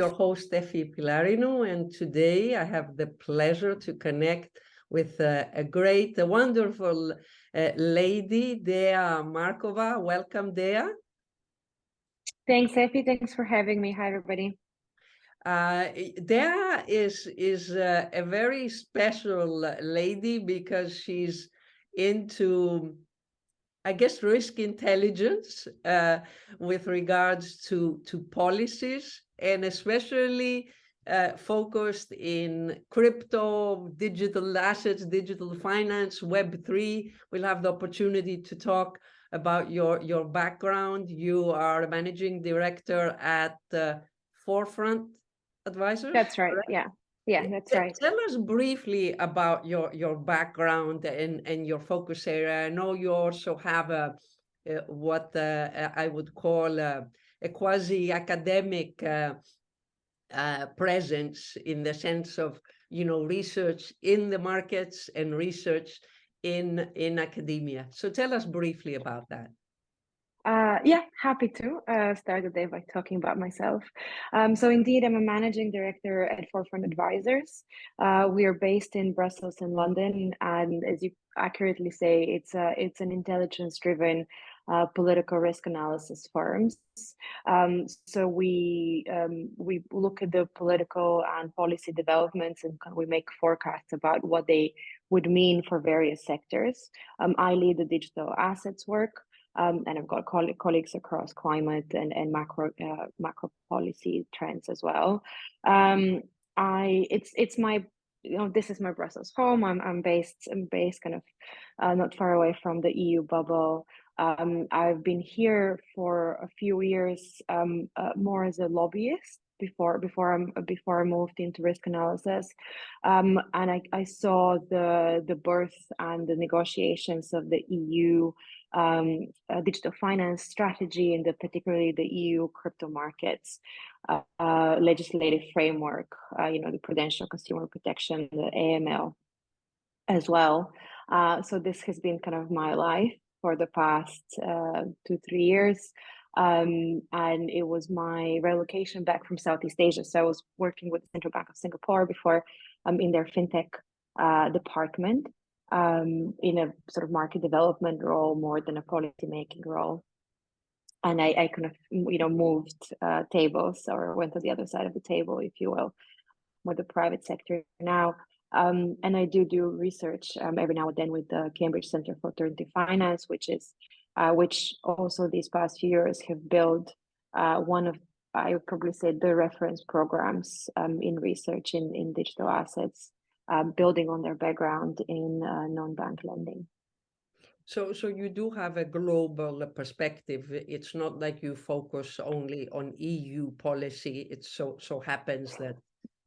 your host, Efi Pylarinou, and today I have the pleasure to connect with a wonderful lady, Dea Markova. Welcome, Dea. Thanks, Efi. Thanks for having me. Hi, everybody. Dea is a very special lady because she's into, I guess, risk intelligence with regards to policies, and especially focused in crypto, digital assets, digital finance, Web3. We'll have the opportunity to talk about your background. You are a managing director at Forefront Advisors? That's right, correct? Yeah, that's right. Tell us briefly about your background and your focus area. I know you also have what I would call a quasi-academic presence, in the sense of, research in the markets and research in academia. So tell us briefly about that. Yeah, happy to start the day by talking about myself. So indeed, I'm a managing director at Forefront Advisors. We are based in Brussels and London, and as you accurately say, it's an intelligence-driven political risk analysis firms. So we look at the political and policy developments, and we make forecasts about what they would mean for various sectors. I lead the digital assets work. And I've got colleagues across climate and macro policy trends as well. It's my, this is my Brussels home. I'm based kind of not far away from the EU bubble. I've been here for a few years, more as a lobbyist before I moved into risk analysis, and I saw the birth and the negotiations of the EU digital finance strategy, and particularly the EU crypto markets legislative framework, the Prudential Consumer Protection, the AML as well. So this has been kind of my life for the past 2-3 years. And it was my relocation back from Southeast Asia. So I was working with the Central Bank of Singapore before in their Fintech department, in a sort of market development role more than a policy making role. And I kind of, moved tables, or went to the other side of the table, if you will, with the private sector now. And I do research every now and then with the Cambridge Center for Alternative Finance, which also these past few years have built one of, I would probably say, the reference programs in research in digital assets, building on their background in non-bank lending. So you do have a global perspective. It's not like you focus only on EU policy. It so happens that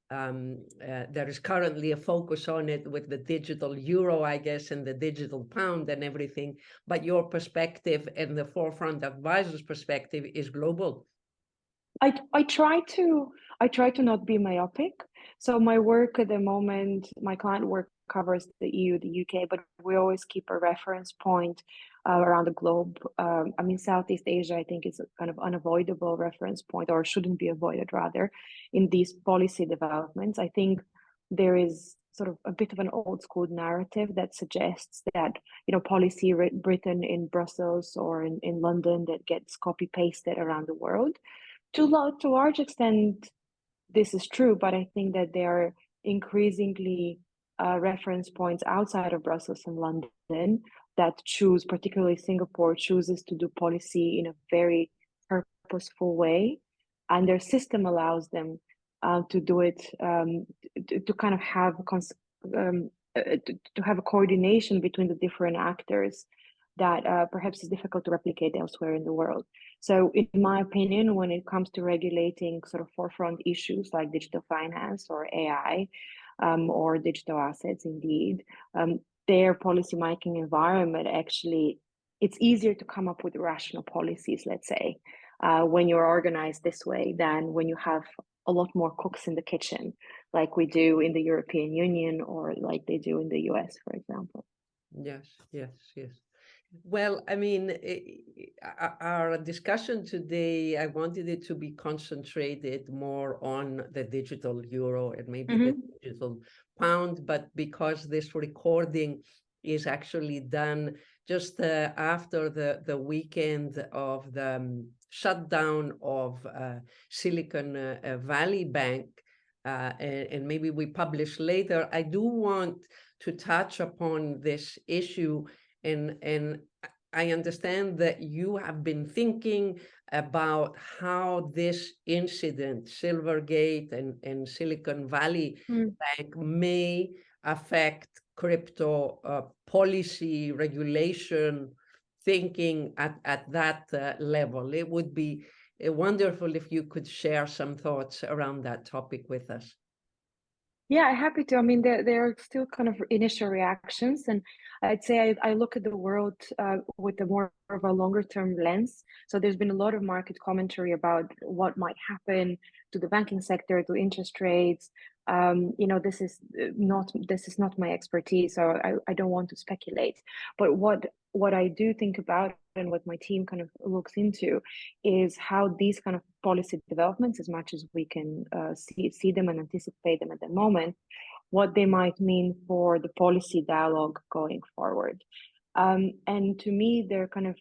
there is currently a focus on it with the digital euro, I guess, and the digital pound and everything. But your perspective and the Forefront Advisors' perspective is global. I try to not be myopic. So my work at the moment, my client work covers the EU, the UK, but we always keep a reference point around the globe. I mean, Southeast Asia, I think, is a kind of unavoidable reference point, or shouldn't be avoided rather, in these policy developments. I think there is sort of a bit of an old school narrative that suggests that, policy written in Brussels or in London that gets copy pasted around the world. To a large extent, this is true, but I think that there are increasingly reference points outside of Brussels and London that choose, particularly Singapore, chooses to do policy in a very purposeful way, and their system allows them to do it, to kind of have to have a coordination between the different actors that perhaps is difficult to replicate elsewhere in the world. So in my opinion, when it comes to regulating sort of forefront issues like digital finance or AI, or digital assets, indeed, their policymaking environment, actually, it's easier to come up with rational policies, let's say, when you're organized this way than when you have a lot more cooks in the kitchen, like we do in the European Union or like they do in the US, for example. Yes. Well, I mean, our discussion today, I wanted it to be concentrated more on the digital euro and maybe the digital pound, but because this recording is actually done just after the weekend of the shutdown of Silicon Valley Bank, and maybe we publish later, I do want to touch upon this issue. And I understand that you have been thinking about how this incident, Silvergate and Silicon Valley Bank, may affect crypto policy regulation thinking at that level. It would be wonderful if you could share some thoughts around that topic with us. Yeah, happy to. I mean, there are still kind of initial reactions, and I'd say I look at the world with a more of a longer term lens. So there's been a lot of market commentary about what might happen to the banking sector, to interest rates. This is not my expertise, so I don't want to speculate. But what I do think about and what my team kind of looks into is how these kind of policy developments, as much as we can see them and anticipate them at the moment, what they might mean for the policy dialogue going forward. And to me, there are kind of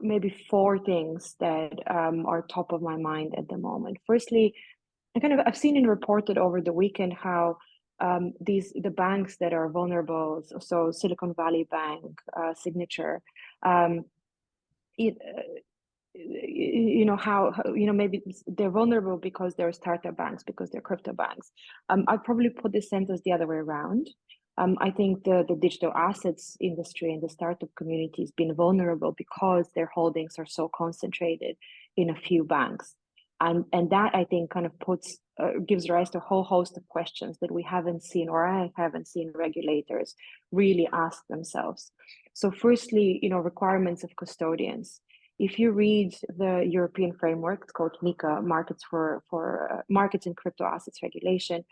maybe four things that are top of my mind at the moment. Firstly, I've seen and reported over the weekend how the banks that are vulnerable, so Silicon Valley Bank, Signature, maybe they're vulnerable because they're startup banks, because they're crypto banks. I'd probably put this sentence the other way around. I think the digital assets industry and the startup community has been vulnerable because their holdings are so concentrated in a few banks. And that, I think, kind of gives rise to a whole host of questions that we haven't seen, or I haven't seen regulators really ask themselves. So firstly, requirements of custodians. If you read the European framework, it's called MiCA, Markets in Crypto Assets Regulation.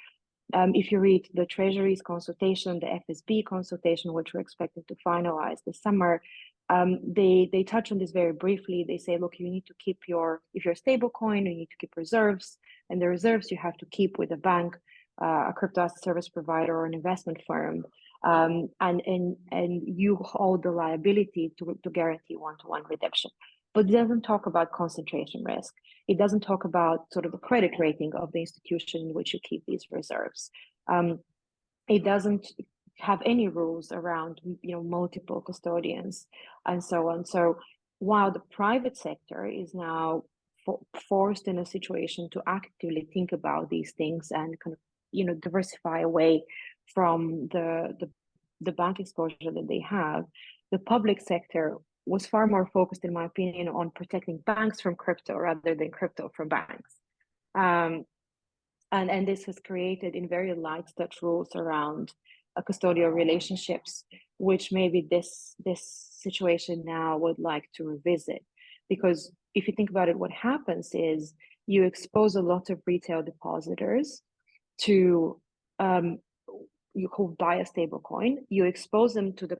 If you read the Treasury's consultation, the FSB consultation, which we're expecting to finalize this summer, they touch on this very briefly. They say, look, you need to keep if you're a stable coin, you need to keep reserves, and the reserves you have to keep with a bank, a crypto asset service provider, or an investment firm. And you hold the liability to guarantee one-to-one redemption. But it doesn't talk about concentration risk. It doesn't talk about sort of the credit rating of the institution in which you keep these reserves. It doesn't have any rules around multiple custodians and so on. So while the private sector is now forced in a situation to actively think about these things and kind of diversify away from the bank exposure that they have, the public sector was far more focused, in my opinion, on protecting banks from crypto rather than crypto from banks. And this has created in very light touch rules around custodial relationships, which maybe this situation now would like to revisit. Because if you think about it, what happens is you expose a lot of retail depositors to who buy a stable coin. You expose them to the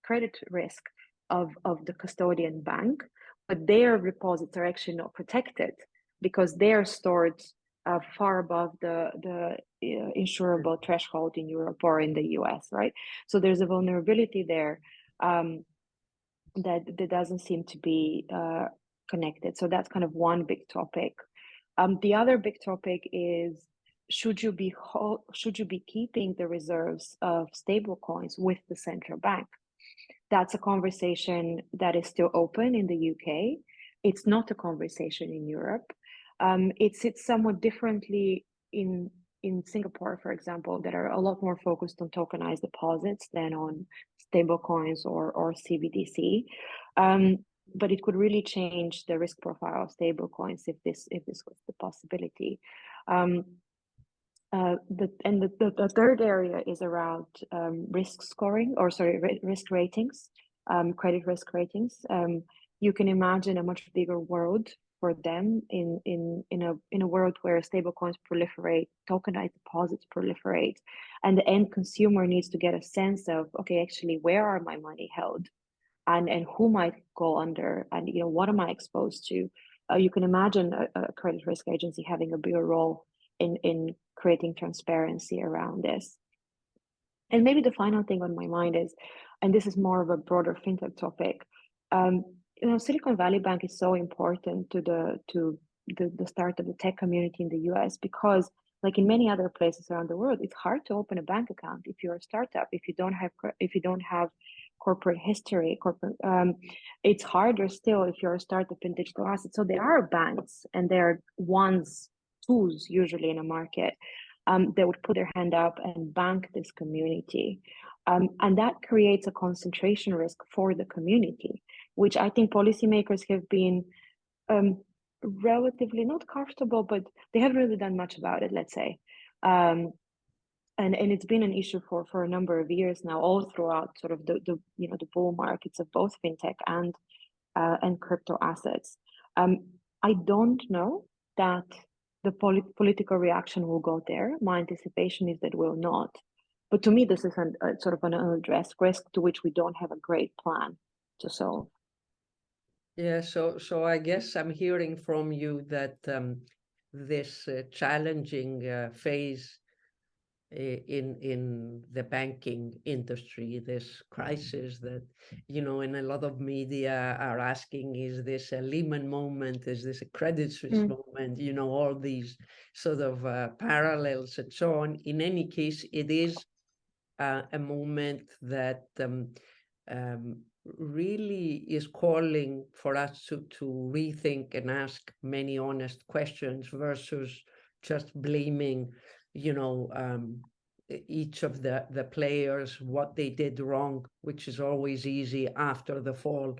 credit risk of the custodian bank, but their deposits are actually not protected because they are stored far above the insurable threshold in Europe or in the US, right? So there's a vulnerability there that doesn't seem to be connected. So that's kind of one big topic. The other big topic is, should you be keeping the reserves of stable coins with the central bank? That's a conversation that is still open in the UK. It's not a conversation in Europe. It sits somewhat differently in Singapore, for example, that are a lot more focused on tokenized deposits than on stable coins or CBDC. But it could really change the risk profile of stable coins if this was the possibility. The third area is around risk ratings, credit risk ratings. You can imagine a much bigger world for them in a world where stablecoins proliferate, tokenized deposits proliferate, and the end consumer needs to get a sense of, okay, actually, where are my money held? and who might go under, and what am I exposed to? You can imagine a credit risk agency having a bigger role in creating transparency around this. And maybe the final thing on my mind is, and this is more of a broader fintech topic, Silicon Valley Bank is so important to the start of the tech community in the US, because like in many other places around the world, it's hard to open a bank account if you're a startup, if you don't have corporate history, it's harder still if you're a startup in digital assets. So there are banks, and there are tools usually in a market that would put their hand up and bank this community. And that creates a concentration risk for the community, which I think policymakers have been relatively not comfortable, but they haven't really done much about it, let's say. And it's been an issue for a number of years now, all throughout sort of the bull markets of both fintech and crypto assets. I don't know that the political reaction will go there. My anticipation is that it will not. But to me, this is sort of an unaddressed risk to which we don't have a great plan to solve. Yeah, so I guess I'm hearing from you that this challenging phase in the banking industry, this crisis that, and a lot of media are asking, is this a Lehman moment? Is this a Credit Suisse moment? All these sort of parallels and so on. In any case, it is a moment that really is calling for us to rethink and ask many honest questions versus just blaming each of the players, what they did wrong, which is always easy after the fall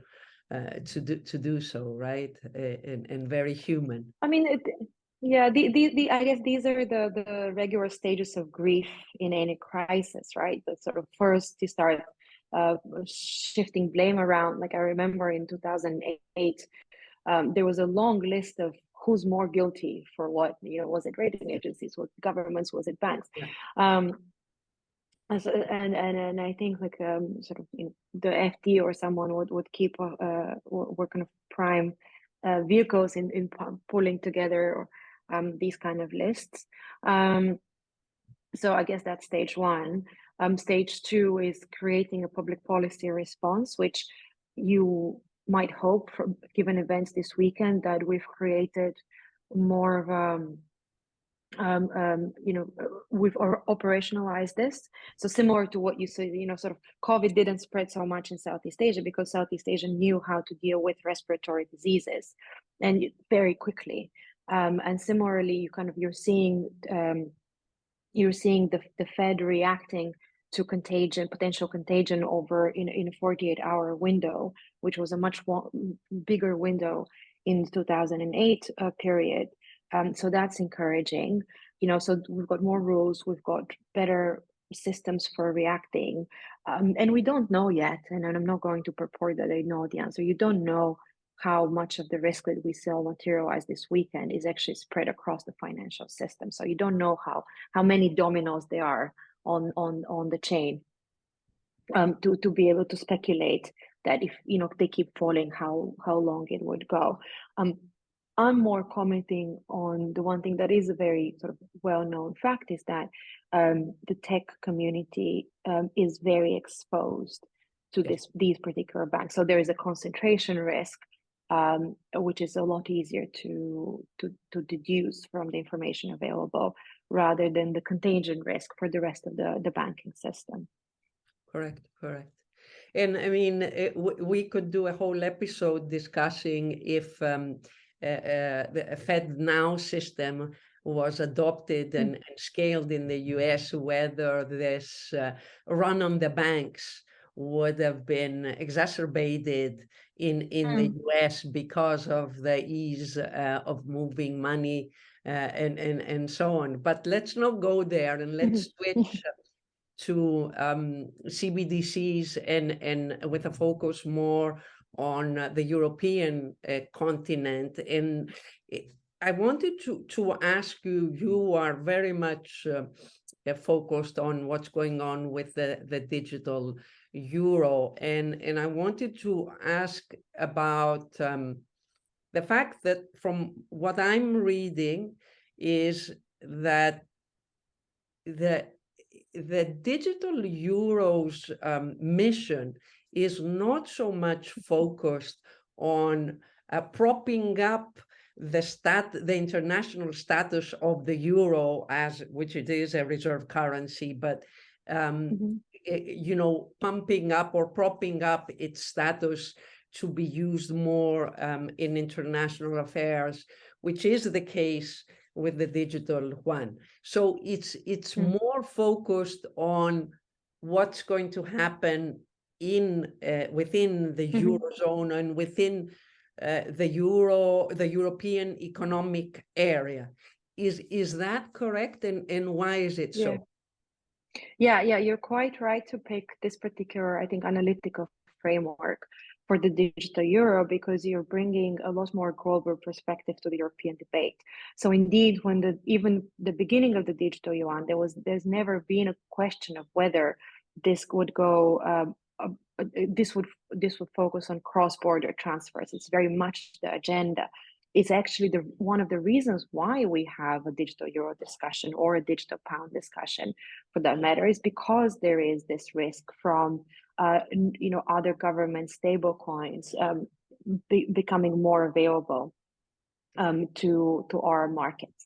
to do so, right? And very human. I mean, I guess these are the regular stages of grief in any crisis, right? The sort of first you start shifting blame around. Like I remember in 2008, there was a long list of who's more guilty for what. Was it rating agencies, was it governments, was it banks? Yeah. And I think like sort of the FD or someone would keep were kind of prime vehicles in pulling together these kind of lists. So I guess that's stage one. Stage two is creating a public policy response, which you might hope, given events this weekend, that we've created more of we've operationalized this. So similar to what you said, sort of COVID didn't spread so much in Southeast Asia because Southeast Asia knew how to deal with respiratory diseases and very quickly. And similarly, you're seeing the Fed reacting to potential contagion over in a 48-hour window, which was a much bigger window in the 2008 period. So that's encouraging. So we've got more rules, we've got better systems for reacting, and we don't know yet. And I'm not going to purport that I know the answer. You don't know how much of the risk that we saw materialize this weekend is actually spread across the financial system. So you don't know how many dominoes there are on the chain to be able to speculate that if they keep falling, how long it would go. I'm more commenting on the one thing that is a very sort of well-known fact, is that the tech community is very exposed to these particular banks. So there is a concentration risk, which is a lot easier to deduce from the information available, rather than the contagion risk for the rest of the banking system. Correct. And I mean, we could do a whole episode discussing if the Fed Now system was adopted and scaled in the US, whether this run on the banks would have been exacerbated in the US because of the ease of moving money and so on. But let's not go there, and let's switch to CBDCs and with a focus more on the European continent. And I wanted to ask you, you are very much focused on what's going on with the digital euro. And I wanted to ask about the fact that from what I'm reading is that the digital euro's mission is not so much focused on propping up the international status of the euro, as which it is a reserve currency, but you know, pumping up or propping up its status to be used more in international affairs, which is the case with the digital one. So it's more focused on what's going to happen in within the Eurozone and within the European Economic Area. Is that correct? And why is it so? Yeah, you're quite right to pick this particular, I think, analytical framework for the digital euro, because you're bringing a lot more global perspective to the European debate. So indeed, when even the beginning of the digital yuan, there's never been a question of whether this would go. This would focus on cross-border transfers. It's very much the agenda. It's actually one of the reasons why we have a digital euro discussion or a digital pound discussion, for that matter, is because there is this risk from other government stable coins becoming more available to our markets.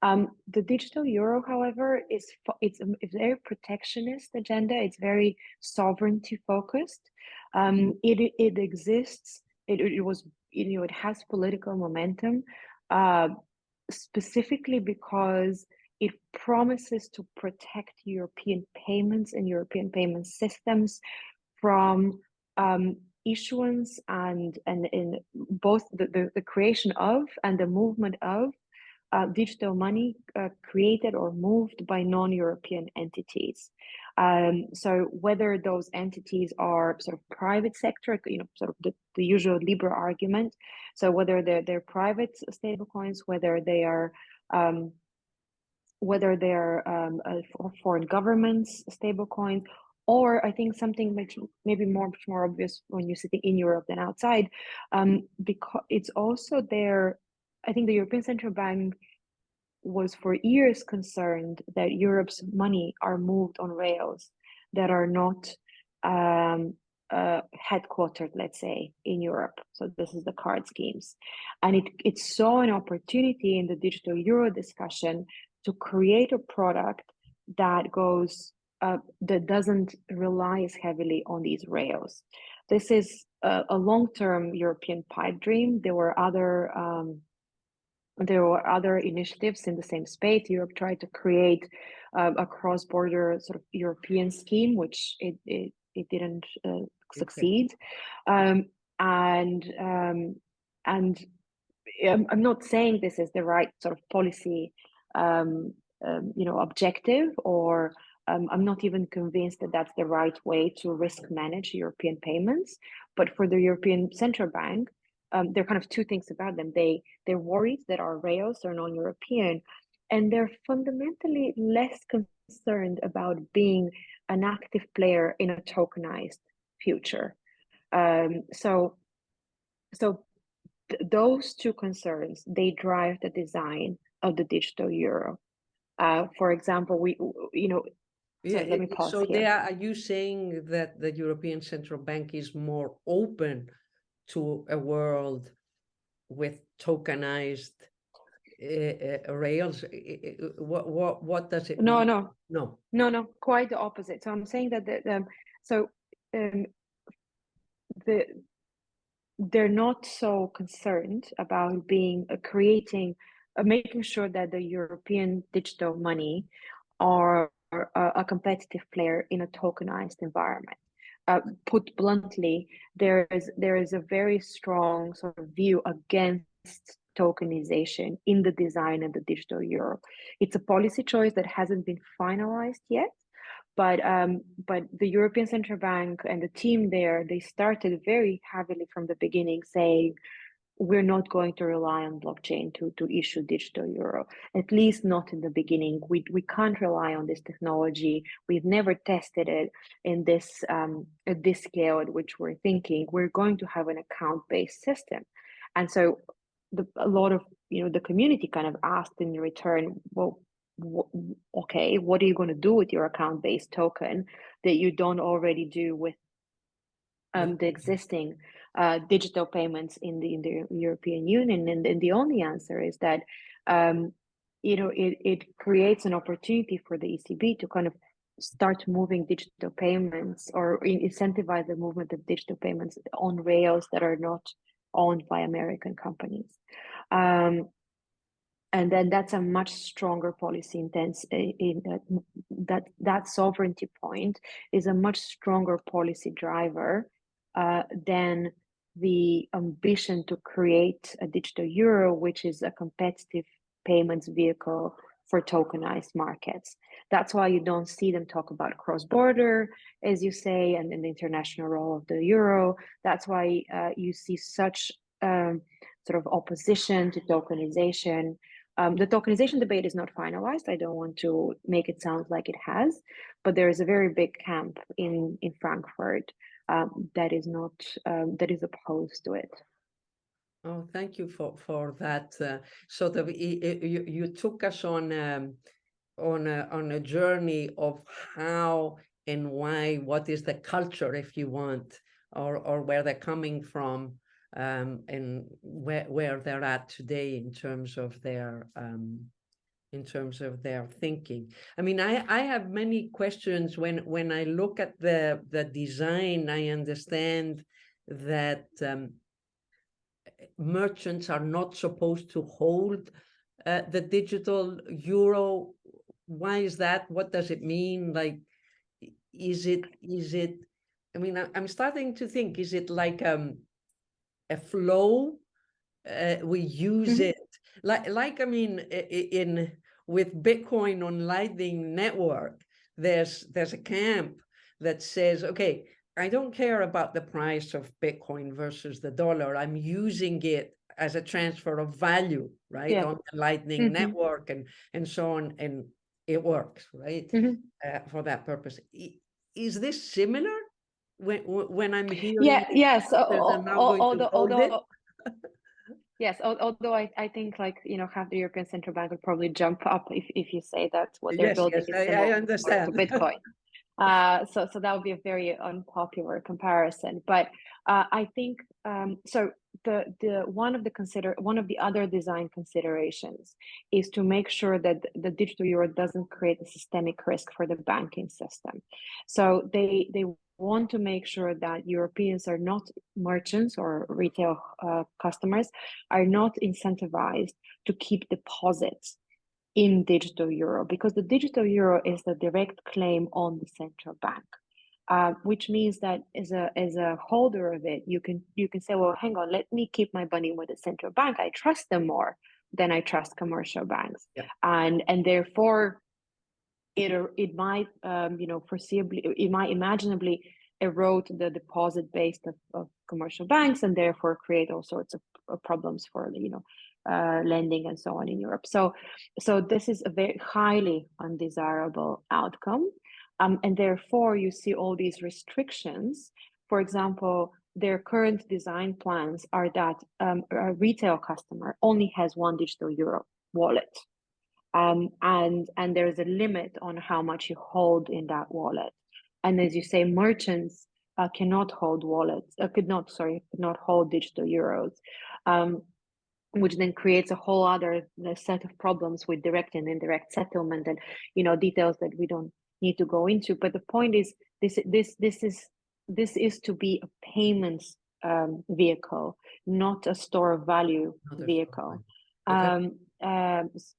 The digital euro, however, it's a very protectionist agenda. It's very sovereignty focused. It exists. It has political momentum, specifically because it promises to protect European payments and European payment systems from issuance and in both the creation of and the movement of digital money created or moved by non-European entities. So whether those entities are sort of private sector, sort of the usual Libra argument. So whether they're private stablecoins, whether they are foreign governments stablecoins, or I think something maybe much more obvious when you're sitting in Europe than outside, because it's also there. I think the European Central Bank was for years concerned that Europe's money are moved on rails that are not headquartered, let's say, in Europe. So this is the card schemes. And it saw an opportunity in the digital euro discussion to create a product that goes that doesn't rely as heavily on these rails. This is a long-term European pipe dream. There were other initiatives in the same space. Europe tried to create a cross-border sort of European scheme, which it didn't succeed. And I'm not saying this is the right sort of policy, objective, or I'm not even convinced that that's the right way to risk manage European payments. But for the European Central Bank, there are kind of two things about them. They're worried that our rails are non-European, and they're fundamentally less concerned about being an active player in a tokenized future. Those two concerns, they drive the design of the digital euro. For example, let me pause so here. Dea, are you saying that the European Central Bank is more open to a world with tokenized rails? What does it mean? No, quite the opposite. So I'm saying that they're not so concerned about making sure that the European digital money are a competitive player in a tokenized environment. Put bluntly, there is a very strong sort of view against tokenization in the design of the digital euro. It's a policy choice that hasn't been finalized yet, but the European Central Bank and the team there, they started very heavily from the beginning saying, we're not going to rely on blockchain to issue digital euro, at least not in the beginning. We can't rely on this technology. We've never tested it in this at this scale at which we're thinking. We're going to have an account-based system, and so a lot of the community kind of asked in return, well, okay, what are you going to do with your account-based token that you don't already do with the existing digital payments in the European Union? And the only answer is that it creates an opportunity for the ECB to kind of start moving digital payments or incentivize the movement of digital payments on rails that are not owned by American companies. And then that's a much stronger policy intense in that sovereignty point is a much stronger policy driver than the ambition to create a digital euro, which is a competitive payments vehicle for tokenized markets. That's why you don't see them talk about cross-border, as you say, and the international role of the euro. That's why you see such sort of opposition to tokenization. The tokenization debate is not finalized. I don't want to make it sound like it has, but there is a very big camp in Frankfurt that is not that is opposed to it. Oh, thank you for that. So you took us on a journey of how and why, what is the culture, if you want, or where they're coming from. And where they're at today in terms of their thinking. I mean, I have many questions when I look at the design. I understand that merchants are not supposed to hold the digital euro. Why is that? What does it mean? Like, is it? I mean, I'm starting to think, is it like a flow? We use it like I mean, with Bitcoin on Lightning Network, there's a camp that says, okay, I don't care about the price of Bitcoin versus the dollar. I'm using it as a transfer of value, right, on the Lightning Network and so on, and it works, right, for that purpose. Is this similar? When I'm hearing yes, although yes, although I think, like, half the European Central Bank would probably jump up if you say that what they're building is similar I understand. to Bitcoin. So that would be a very unpopular comparison. But I think so. One of the other design considerations is to make sure that the digital euro doesn't create a systemic risk for the banking system. So they want to make sure that Europeans are not, merchants or retail customers are not incentivized to keep deposits in digital euro, because the digital euro is the direct claim on the central bank, which means that as a holder of it, you can say, well, hang on, let me keep my money with the central bank. I trust them more than I trust commercial banks, and therefore it might foreseeably, it might imaginably erode the deposit base of commercial banks, and therefore create all sorts of problems for lending and so on in Europe. So this is a very highly undesirable outcome, and therefore you see all these restrictions. For example, their current design plans are that a retail customer only has one digital euro wallet, and there's a limit on how much you hold in that wallet. And as you say, merchants cannot hold wallets, could not hold digital euros, which then creates a whole other set of problems with direct and indirect settlement and details that we don't need to go into. But the point is, this is to be a payments vehicle, not a store of value vehicle.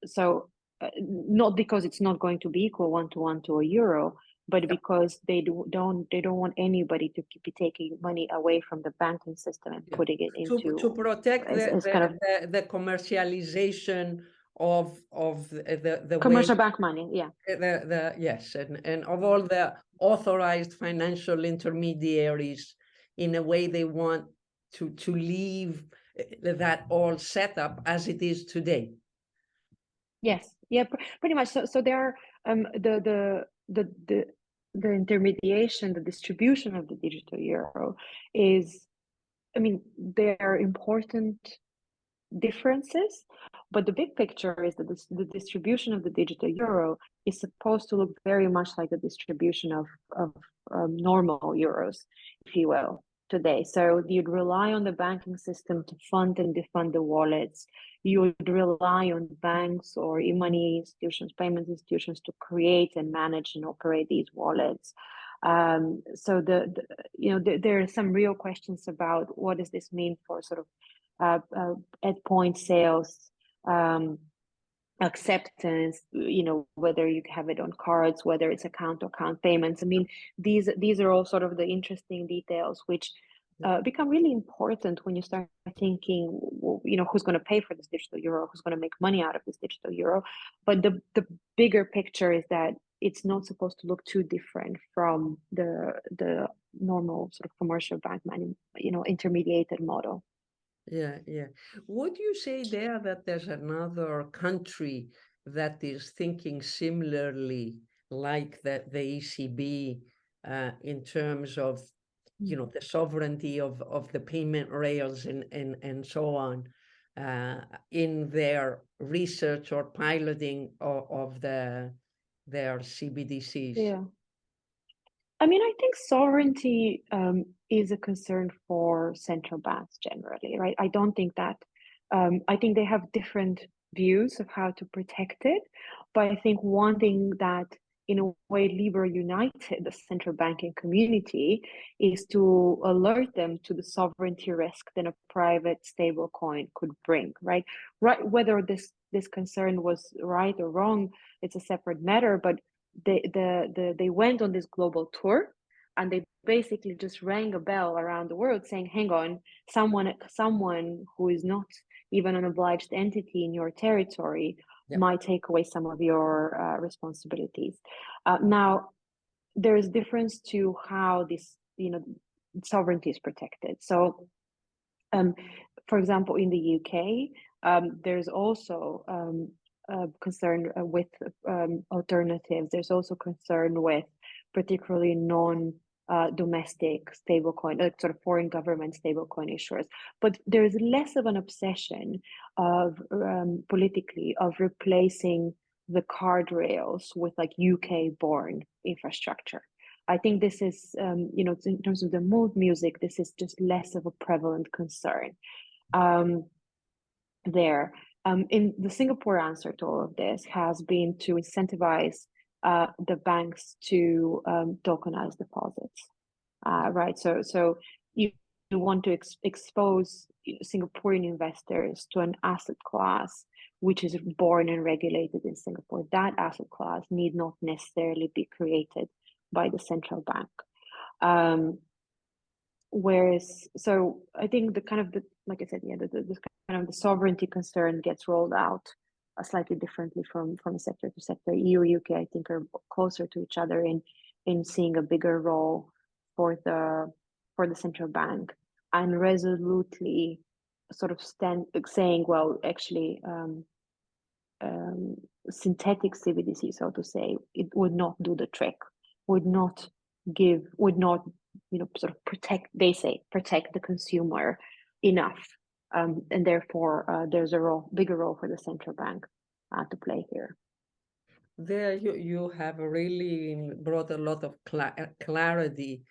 So not because it's not going to be equal 1-to-1 to a euro, but because they don't want anybody to be taking money away from the banking system and putting it into to protect the commercialization of the commercial bank money, yes, and of all the authorized financial intermediaries. In a way, they want to leave that all set up as it is today. Yes, yeah, pretty much. So there are the intermediation, the distribution of the digital euro is, I mean, there are important differences, but the big picture is that the distribution of the digital euro is supposed to look very much like the distribution of normal euros, if you will, today. So you'd rely on the banking system to fund and defund the wallets. You would rely on banks or e-money institutions, payment institutions to create and manage and operate these wallets. So there are some real questions about what does this mean for sort of at point sales, acceptance, whether you have it on cards, whether it's account-to-account payments. I mean, these are all sort of the interesting details which become really important when you start thinking, who's going to pay for this digital euro, who's going to make money out of this digital euro. But the bigger picture is that it's not supposed to look too different from the normal sort of commercial bank intermediated model. Yeah, yeah. Would you say there that there's another country that is thinking similarly, like the ECB, in terms of, the sovereignty of the payment rails and so on, in their research or piloting of their CBDCs? Yeah. I mean, I think sovereignty is a concern for central banks generally, right? I don't think that, I think they have different views of how to protect it. But I think one thing that, in a way, Libra united the central banking community is to alert them to the sovereignty risk that a private stable coin could bring, right? Right, whether this concern was right or wrong, it's a separate matter, but they went on this global tour, and they basically just rang a bell around the world saying, hang on, someone who is not even an obliged entity in your territory might take away some of your responsibilities. Now, there is difference to how this sovereignty is protected. So for example, in the UK, there's also concern with alternatives. There's also concern with particularly non-domestic stablecoin, sort of foreign government stablecoin issuers. But there's less of an obsession of politically of replacing the card rails with like UK-born infrastructure. I think this is, in terms of the mood music, this is just less of a prevalent concern there. In the Singapore answer to all of this has been to incentivize the banks to tokenize deposits, right? So you want to expose Singaporean investors to an asset class which is born and regulated in Singapore. That asset class need not necessarily be created by the central bank. Whereas, so I think like I said, the kind of the sovereignty concern gets rolled out slightly differently from sector to sector. EU, UK, I think, are closer to each other in seeing a bigger role for the central bank, and resolutely sort of saying, well, actually, synthetic CBDC, so to say, it would not do the trick, would not sort of protect the consumer enough, and therefore there's a bigger role for the central bank to play here. There you have really brought a lot of clarity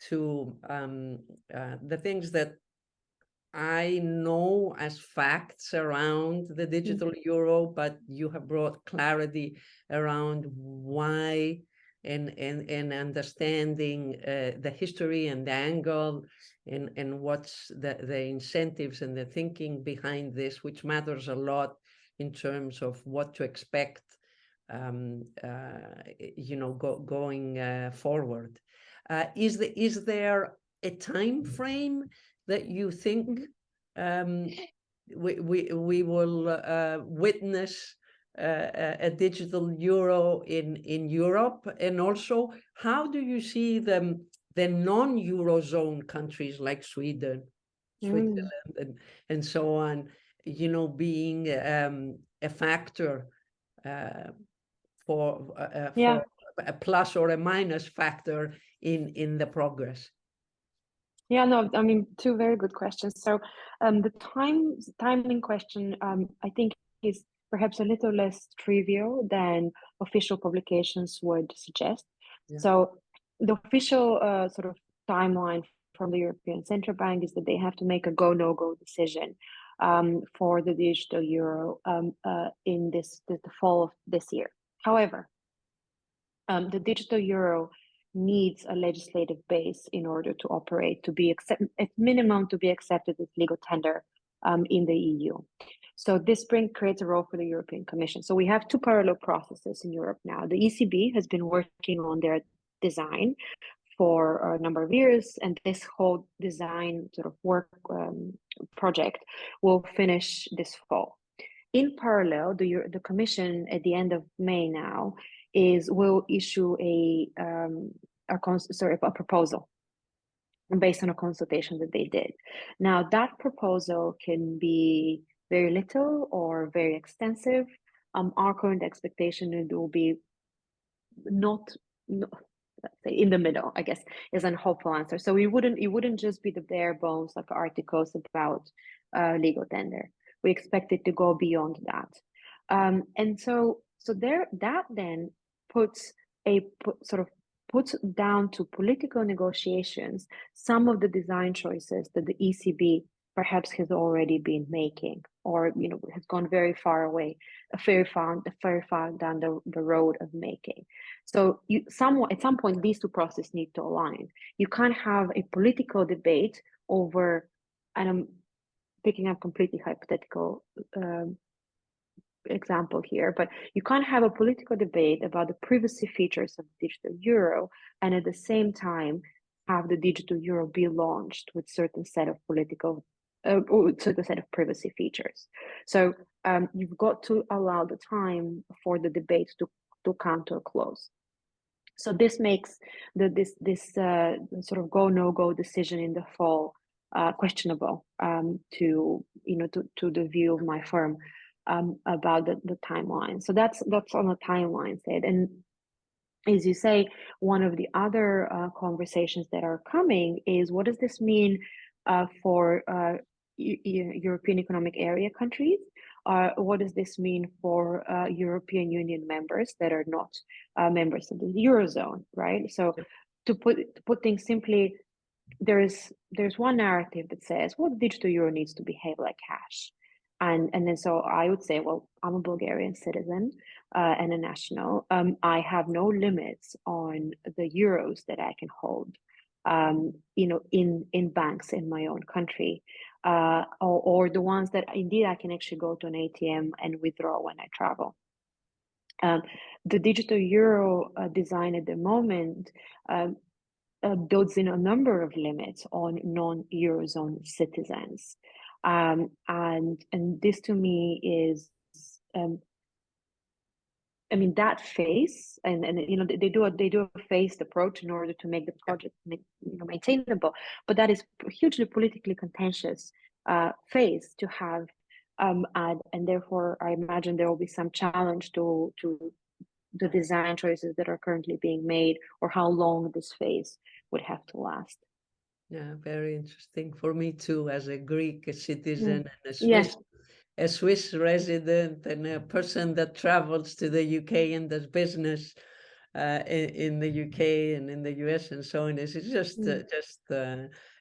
to the things that I know as facts around the digital euro, but you have brought clarity around why and understanding the history and the angle and what's the incentives and the thinking behind this, which matters a lot in terms of what to expect, going forward. Is there a time frame that you think we will witness a digital euro in Europe? And also, how do you see the non-Eurozone countries like Sweden Switzerland, and so on, you know, being a factor for a plus or a minus factor in the progress? Yeah, no, I mean, two very good questions. So the timing question, I think, is perhaps a little less trivial than official publications would suggest. Yeah. So the official sort of timeline from the European Central Bank is that they have to make a go, no-go decision for the digital euro in the fall of this year. However, the digital euro needs a legislative base in order to operate, to be at minimum to be accepted as legal tender in the EU. So this creates a role for the European Commission. So we have two parallel processes in Europe now. The ECB has been working on their design for a number of years, and this whole design sort of work project will finish this fall. In parallel, the Commission at the end of May now will issue a proposal based on a consultation that they did. Now that proposal can be very little or very extensive. Our current expectation it will be not let's say in the middle, I guess, is an hopeful answer. So it wouldn't just be the bare bones like articles about legal tender. We expect it to go beyond that, and so that then puts down to political negotiations some of the design choices that the ECB perhaps has already been making, or has gone very far away, very far down the road of making. So at some point, these two processes need to align. You can't have a political debate over, and I'm picking up completely hypothetical example here, but you can't have a political debate about the privacy features of the digital euro and at the same time have the digital euro be launched with certain set of privacy features. So you've got to allow the time for the debate to come to a close. So this makes this sort of go no go decision in the fall questionable to the view of my firm about the timeline. So that's on the timeline side. And as you say, one of the other conversations that are coming is, what does this mean for European Economic Area countries? What does this mean for European Union members that are not members of the Eurozone, right? So to put things simply, there's one narrative that says, well, the digital euro needs to behave like cash. And then so I would say, well, I'm a Bulgarian citizen and a national. I have no limits on the euros that I can hold, in banks in my own country, or the ones that indeed I can actually go to an ATM and withdraw when I travel. The digital euro design at the moment builds in a number of limits on non-Eurozone citizens. And this to me is, I mean, that phase, and they do a phased approach in order to make the project maintainable, but that is a hugely politically contentious phase to have, and therefore I imagine there will be some challenge to the design choices that are currently being made, or how long this phase would have to last. Yeah, very interesting for me too, as a Greek citizen and a Swiss resident and a person that travels to the UK and does business in the UK and in the US and so on. It's just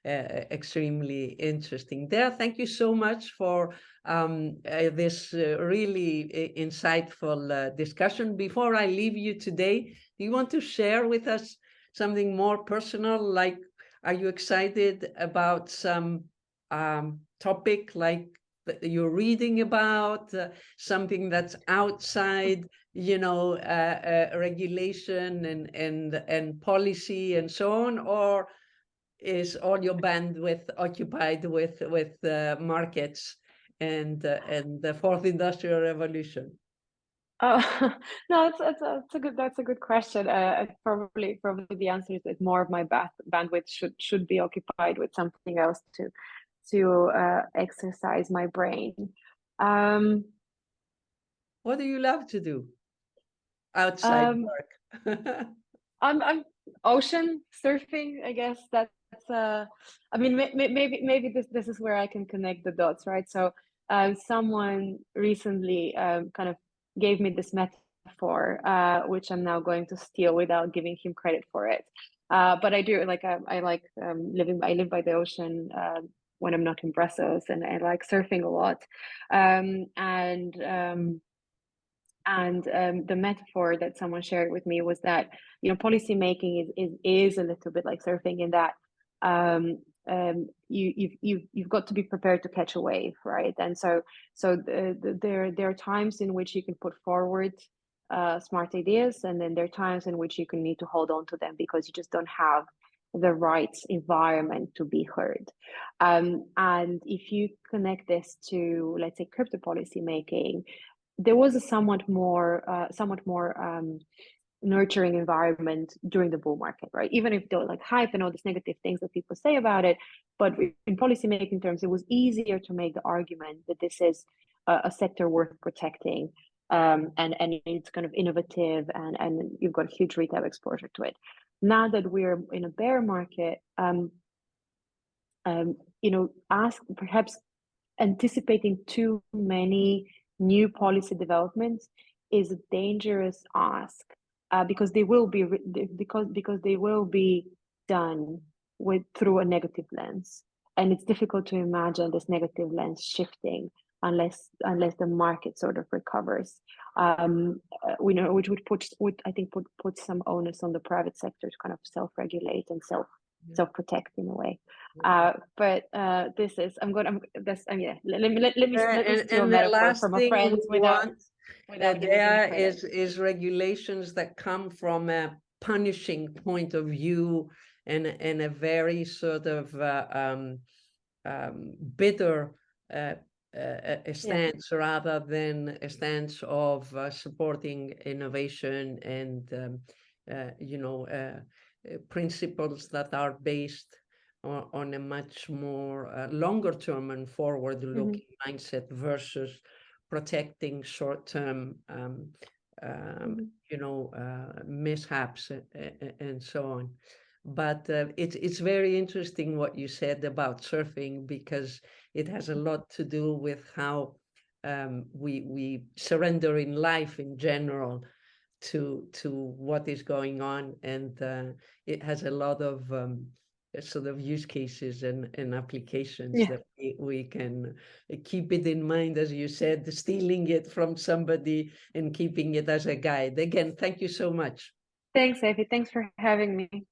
extremely interesting. Dea, thank you so much for this really insightful discussion. Before I leave you today, do you want to share with us something more personal? Like, are you excited about some topic like that you're reading about, something that's outside, regulation and policy and so on, or is all your bandwidth occupied with markets and the fourth industrial revolution? Oh no, that's a good question. Probably the answer is that more of my bandwidth should be occupied with something else too. to exercise my brain. What do you love to do outside work? I'm ocean surfing, I guess. That's I mean, maybe this is where I can connect the dots, right? So someone recently kind of gave me this metaphor, which I'm now going to steal without giving him credit for it. But I do like I like living. I live by the ocean when I'm not in Brussels, and I like surfing a lot. The metaphor that someone shared with me was that, you know, policy making is a little bit like surfing in that you've got to be prepared to catch a wave, right? And so there are times in which you can put forward smart ideas, and then there are times in which you can need to hold on to them because you just don't have the right environment to be heard. And if you connect this to, let's say, crypto policy making, there was a somewhat more nurturing environment during the bull market, right? Even if there were like hype and all these negative things that people say about it, but in policy making terms, it was easier to make the argument that this is a sector worth protecting, and it's kind of innovative, and you've got huge retail exposure to it. Now that we're in a bear market, you know, perhaps anticipating too many new policy developments is a dangerous ask, because they will be because they will be done through a negative lens, and it's difficult to imagine this negative lens shifting unless the market sort of recovers. We know, which would put some onus on the private sector to kind of self-regulate and self-protect in a way. But this is let me steal a metaphor from a friend without there is regulations that come from a punishing point of view and a very sort of bitter stance, rather than a stance of supporting innovation and you know, principles that are based on a much more longer term and forward looking mindset versus protecting short-term you know, mishaps and so on. But it's very interesting what you said about surfing, because it has a lot to do with how we surrender in life in general to what is going on, and it has a lot of sort of use cases and applications that we can keep it in mind, as you said, stealing it from somebody and keeping it as a guide. Again, thank you so much. Thanks, Efi. Thanks for having me.